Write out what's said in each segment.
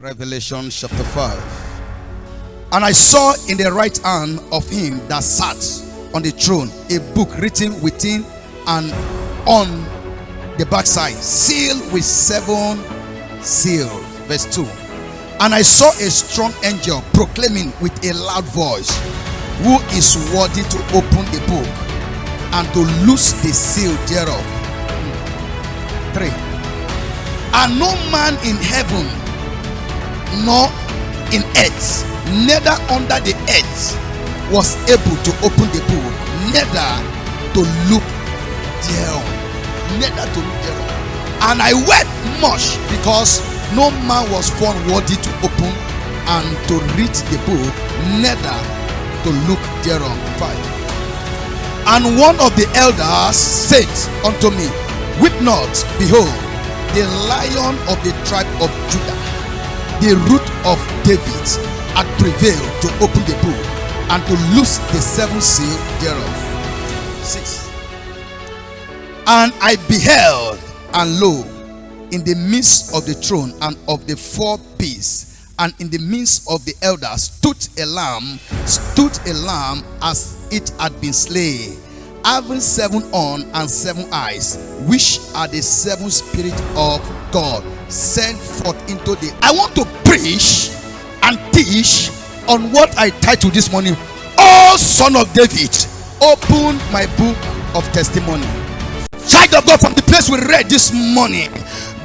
Revelation chapter 5. And I saw in the right hand of him that sat on the throne a book written within and on the backside, sealed with 7 seals. Verse 2. And I saw a strong angel proclaiming with a loud voice, who is worthy to open the book and to loose the seal thereof. 3. And no man in heaven nor in earth, neither under the earth, was able to open the book, neither to look thereon. And I wept much, because no man was found worthy to open and to read the book, neither to look thereon. 5. And one of the elders said unto me, weep not, behold, the Lion of the tribe of Judah, the root of David, hath prevailed to open the book and to loose the 7 seals thereof. 6. And I beheld, and lo, in the midst of the throne and of the 4 beasts, and in the midst of the elders, stood a lamb as it had been slain, having 7 horns and 7 eyes, which are the 7 spirits of God sent forth into the. I want to preach and teach on what I titled this morning, "Oh Son of David, open my book of testimony." Child of God, from the place we read this morning,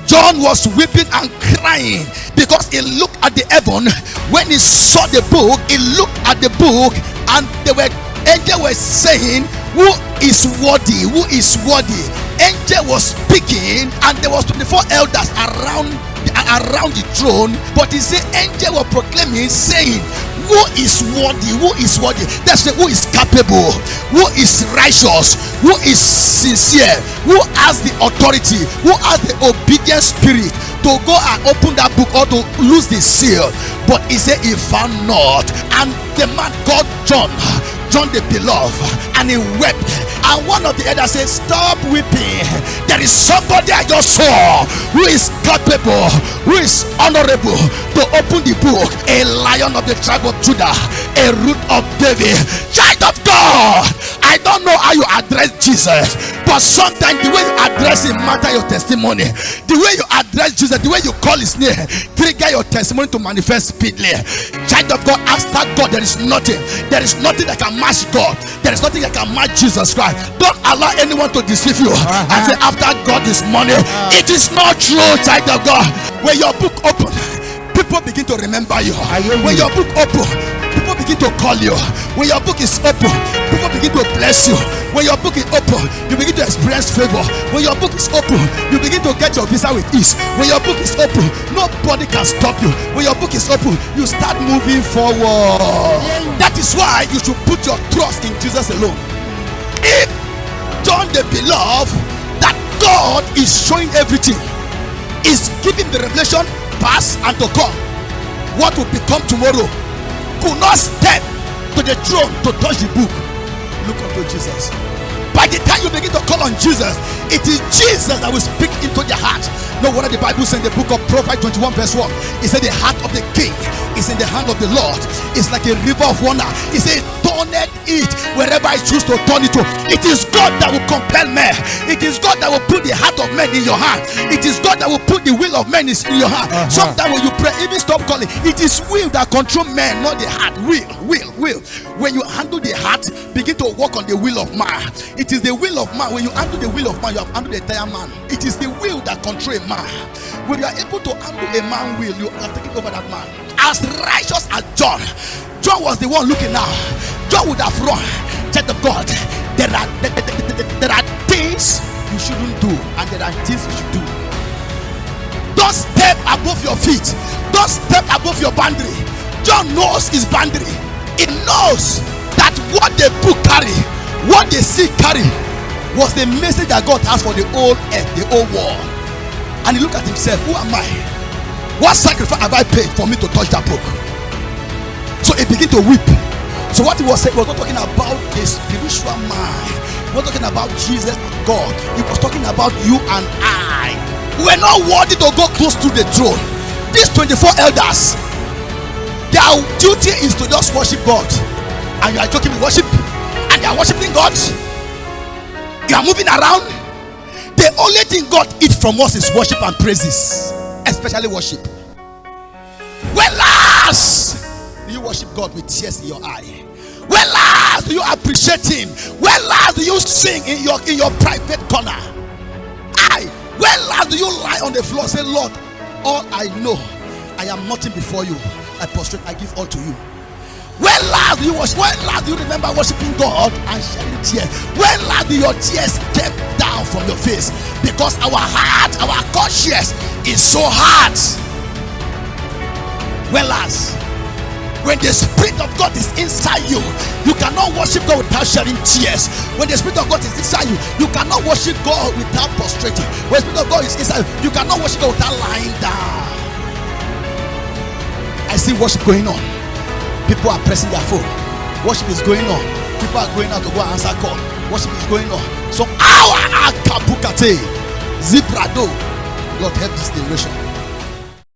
John was weeping and crying because he looked at the heaven. When he saw the book, he looked at the book, and angel was saying, who is worthy? Who is worthy? Angel was speaking, and there was 24 elders around the throne, but he said angel was proclaiming, saying, who is worthy? Who is worthy? That's the who is capable, who is righteous, who is sincere, who has the authority, who has the obedient spirit to go and open that book or to lose the seal. But he said he found not. And the man called John the beloved, and he wept. And one of the elders said, stop weeping. There is somebody I just saw who is capable, who is honorable to open the book. A Lion of the tribe of Judah, a root of David. Child of God, I don't know how you address Jesus, but sometimes the way you address him matter your testimony. The way you address Jesus, the way you call his name, trigger your testimony to manifest speedily. Child of God, after God, there is nothing that can match God. There is nothing that can match Jesus Christ. Don't allow anyone to deceive you and say after God is money. It is not true, child of God. When your book open, people begin to remember you. When your book open, people begin to call you. When your book is open, people begin to bless you. When your book is open, you begin to experience favor. When your book is open, you begin to get your visa with ease. When your book is open, nobody can stop you. When your book is open, you start moving forward. That is why you should put your trust in Jesus alone. If John the beloved, that God is showing everything, is giving the revelation past and to come, what will become tomorrow, could not step to the throne to touch the book. Look unto Jesus. By the time you begin to call on Jesus, it is Jesus that will speak into your heart. No wonder the Bible says in the book of Proverbs 21 verse 1, it said the heart of the king is in the hand of the Lord. It's like a river of water. He said, turneth it wherever I choose to turn it to. It is God that will compel men. It is God that will put the heart of men in your hand. It is God that will put the will of men in your hand. Sometimes when you pray, even stop calling. It is will that control men, not the heart. Will. When you handle the heart, begin to work on the will of man. It is the will of man. When you handle the will of man, you have handled the entire man. It is the will that controls a man. When you are able to handle a man's will, you have taken over that man. As righteous as John was the one looking now. John would have run. Child of God, there are things you shouldn't do, and there are things you should do. Don't step above your feet. Don't step above your boundary. John knows his boundary. He knows that what the book carry, what the sea carry, was the message that God has for the whole earth, the whole world. And he looked at himself, who am I? What sacrifice have I paid for me to touch that book? So he began to weep. So what he was saying, he was not talking about a spiritual mind. He was talking about Jesus and God. He was talking about you and I. We're not worthy to go close to the throne. these 24 elders, their duty is to just worship God. And you are joking with worship, and they are worshiping God. You are moving around. The only thing God eats from us is worship and praises, especially worship. When last do you worship God with tears in your eye? When last do you appreciate Him? When last do you sing in your private corner? When last do you lie on the floor and say, Lord, all I know, I am nothing before you. I prostrate, I give all to you. When last do you worship? When last do you remember worshiping God and shedding tears? When last do your tears step down from your face? Because our heart, our conscience is so hard. When last? When the Spirit of God is inside you, you cannot worship God without shedding tears. When the Spirit of God is inside you, you cannot worship God without prostrating. When the Spirit of God is inside you, you cannot worship God without lying down. I see worship going on. People are pressing their phone. Worship is going on. People are going out to go and answer call. Worship is going on. So our akabukate zibrado. Lord, help this generation.